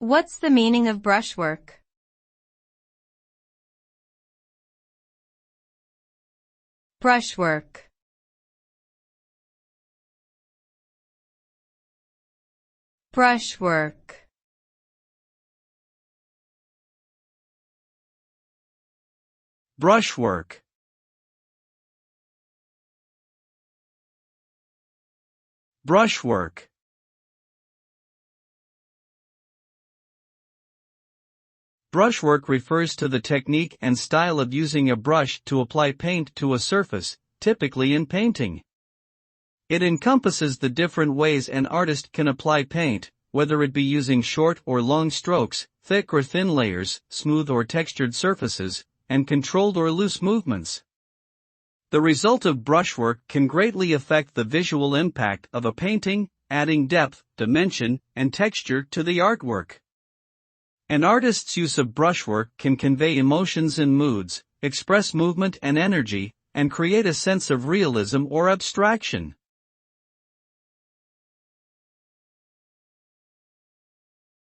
What's the meaning of brushwork? Brushwork. Brushwork. Brushwork. Brushwork. Brushwork refers to the technique and style of using a brush to apply paint to a surface, typically in painting. It encompasses the different ways an artist can apply paint, whether it be using short or long strokes, thick or thin layers, smooth or textured surfaces, and controlled or loose movements. The result of brushwork can greatly affect the visual impact of a painting, adding depth, dimension, and texture to the artwork. An artist's use of brushwork can convey emotions and moods, express movement and energy, and create a sense of realism or abstraction.